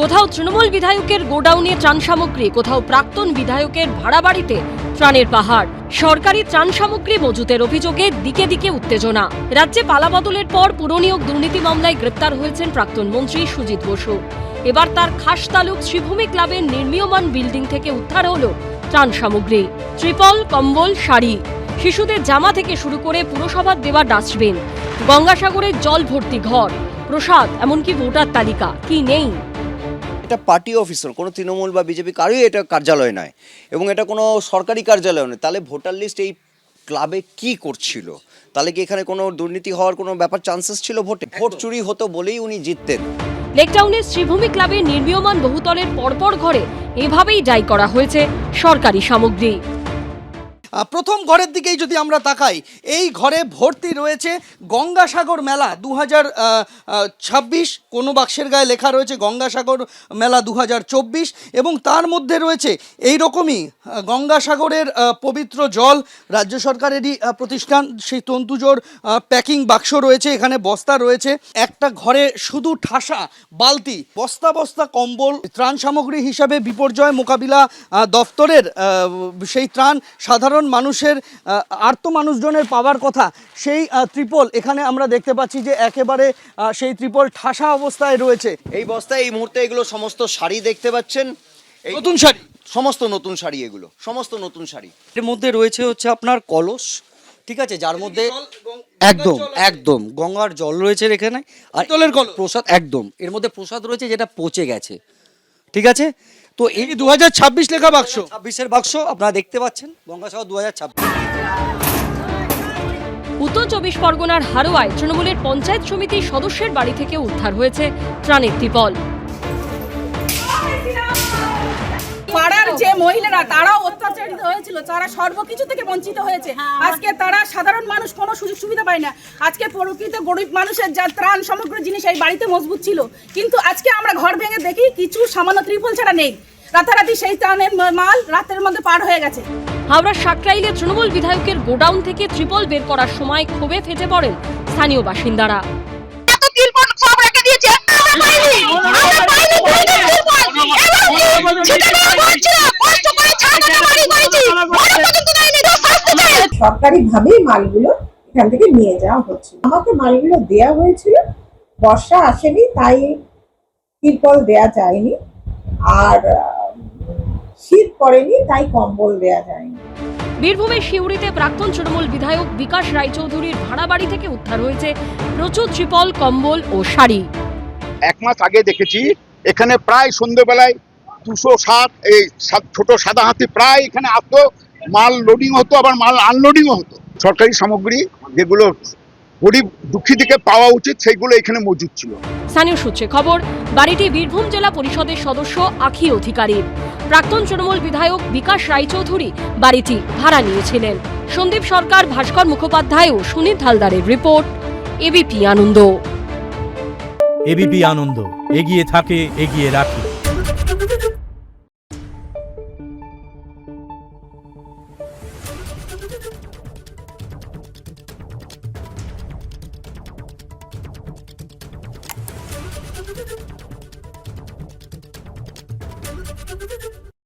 কোথাও তৃণমূল বিধায়কের গোডাউনে ত্রাণ সামগ্রী, কোথাও প্রাক্তন বিধায়কের ভাড়া বাড়িতে ত্রাণের পাহাড়। সরকারি ত্রাণ সামগ্রী মজুতের অভিযোগে দিকে দিকে উত্তেজনা। রাজ্যে পালাবদলের পর পুরনিয়োগ দুর্নীতি মামলায় গ্রেপ্তার হয়েছেন প্রাক্তন মন্ত্রী সুজিত বসু। এবার তার খাস তালুক শ্রীভূমি ক্লাবের নির্মীয়মান বিল্ডিং থেকে উদ্ধার হলো ত্রাণ সামগ্রী, ত্রিপল, কম্বল, শাড়ি, শিশুদের জামা থেকে শুরু করে পুরসভার দেওয়া ডাস্টবিন, গঙ্গাসাগরের জল ভর্তি ঘর, প্রসাদ, এমনকি ভোটার তালিকা। কি নেই? এটা পার্টি অফিসার, কোনো তৃণমূল বা বিজেপি কারোই এটা কার্যালয় নয় এবং এটা কোনো সরকারি কার্যালয় নয়। তাহলে ভোটার লিস্ট এই ক্লাবে কি করছিল? তাহলে কি এখানে কোনো দুর্নীতি হওয়ার কোনো ব্যাপার চান্সেস ছিল? ভোট চুরি হতো বলেই উনি জিততেন। লেকটাউনের শ্রীভূমি ক্লাবে নির্মীয়মান বহুতলের পরপর ঘরে এভাবেই ডাই করা হয়েছে সরকারি সামগ্রী। প্রথম ঘরের দিকেই যদি আমরা তাকাই, এই ঘরে ভর্তি রয়েছে গঙ্গাসাগর মেলা 2026, কোনো বাক্সের গায়ে লেখা রয়েছে গঙ্গাসাগর মেলা 2024 এবং তার মধ্যে রয়েছে এই রকমই গঙ্গাসাগরের পবিত্র জল, রাজ্য সরকারেরই প্রতিষ্ঠান, সেই তন্তুজোর প্যাকিং বাক্স রয়েছে, এখানে বস্তা রয়েছে। একটা ঘরে শুধু ঠাসা বালতি, বস্তা বস্তা কম্বল, ত্রাণ সামগ্রী হিসাবে বিপর্যয় মোকাবিলা দফতরের সেই ত্রাণ সাধারণ মানুষের আর্ত মানুষজনের পাওয়ার কথা সেই ত্রিপল এখানে আমরা দেখতে পাচ্ছি যে একেবারে সেই ত্রিপল ঠাসা অবস্থায় রয়েছে। এই বস্তায় এই মুহূর্তে এগুলো সমস্ত শাড়ি দেখতে পাচ্ছেন, নতুন শাড়ি, সমস্ত নতুন শাড়ি, এগুলো সমস্ত নতুন শাড়ি। এর মধ্যে রয়েছে হচ্ছে আপনার কলস, ঠিক আছে, যার মধ্যে একদম একদম গঙ্গার জল রয়েছে এখানে, আর প্রসাদ একদম এর মধ্যে প্রসাদ রয়েছে যেটা পচে গেছে, ঠিক আছে। তো এই 2026 লেখা বাক্স, 26-এর বাক্স আপনারা দেখতে পাচ্ছেন, গঙ্গাসাগর 2026। উত্তর 24 পরগনার হারোয়ায় তৃণমূলের পঞ্চায়েত সমিতির সদস্যের বাড়ি থেকে উদ্ধার হয়েছে ত্রাণের ত্রিপল। পাড়ার যে মহিলারা তারাও অত্যাচারিত হয়েছিল, তারা সর্বকিছু থেকে বঞ্চিত হয়েছে। আজকে তারা সাধারণ মানুষ কোনো সুযোগ সুবিধা পায় না। আজকে প্রকৃত গরিব মানুষের যা ত্রাণ সমগ্র জিনিস এই বাড়িতে মজবুত ছিল, কিন্তু আজকে আমরা ঘর ভেঙে দেখি কিছু সামান্য ত্রিপল ছাড়া নেই। রাতারাতি সেই ত্রাণের মাল রাতের মধ্যে পার হয়ে গেছে। হাওড়ার সাকরাইলে তৃণমূল বিধায়কের গোডাউন থেকে ত্রিপল বের করার সময় ক্ষোভে ফেটে পড়েন স্থানীয় বাসিন্দারা। সরকারি ভাবেই মালগুলো এখান থেকে নিয়ে যাওয়া হচ্ছে। আমাকে মালগুলো দেয়া হয়েছিল, বর্ষা আসেনি তাই তিরপল দেয়া যায়নি, আর শীত পড়েনি তাই কম্বল দেয়া যায়নি। বীরভূমের শিউরিতে প্রাক্তন তৃণমূল বিধায়ক বিকাশ রায়চৌধুরীর ভাড়া বাড়ি থেকে উদ্ধার হয়েছে প্রচুর ত্রিপল, কম্বল ও শাড়ি। এক মাস আগে দেখেছি এখানে প্রায় সন্ধ্যেবেলায় 207 এই ছোট সাদা হাতি প্রায় এখানে আসতো, মাল লোডিং হতো, আবার মাল আনলোডিংও হতো। সরকারি সামগ্রী যেগুলো গরিব দুঃখী থেকে পাওয়া উচিত সেইগুলো এখানে মজুদ ছিল। স্থানীয় সূত্রে খবর, বাড়িটি বীরভূম জেলা পরিষদের সদস্য আখি অধিকারীর। প্রাক্তন তৃণমূল বিধায়ক বিকাশ রায়চৌধুরী বাড়িটি ভাড়া নিয়েছিলেন। সন্দীপ সরকার, ভাস্কর মুখোপাধ্যায় ও সুনীল হালদারের রিপোর্ট, এবিপি আনন্দ। এবিপি আনন্দ, এগিয়ে থাকে, এগিয়ে রাখে।